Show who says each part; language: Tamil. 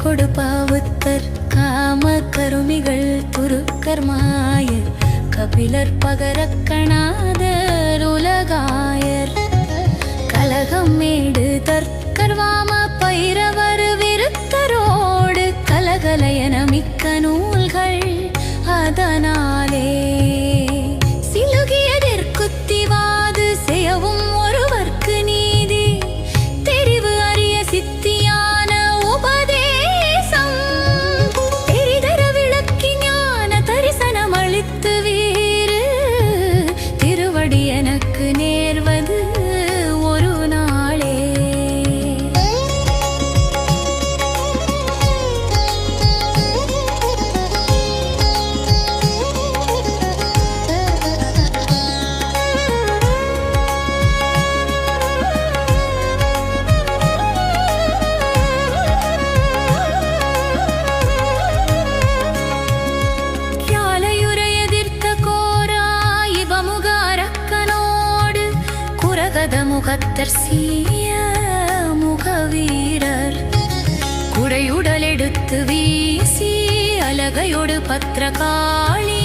Speaker 1: கொடுப்பாவுத்தர் காம கருமிகள் துருக்கர்மாயர் கபிலர் பகரக்கணாதர் உலகாயர் கலகம் மேடு தற்கர்வாம பைரவர் விருத்தரோடு கலகலையன மிக்க நூல்கள் அதனாலே சிலுகியதற்குத்திவாது செய்யவும் ஒருவர்க்கு நீதி தெரிவு அறிய சித்தியான எனக்கு நேர்வது ஒரு நாளே. முகத்தர் சீய முகவீரர் குடையுடல் எடுத்து வீசி அலகையோடு பத்திரகாளி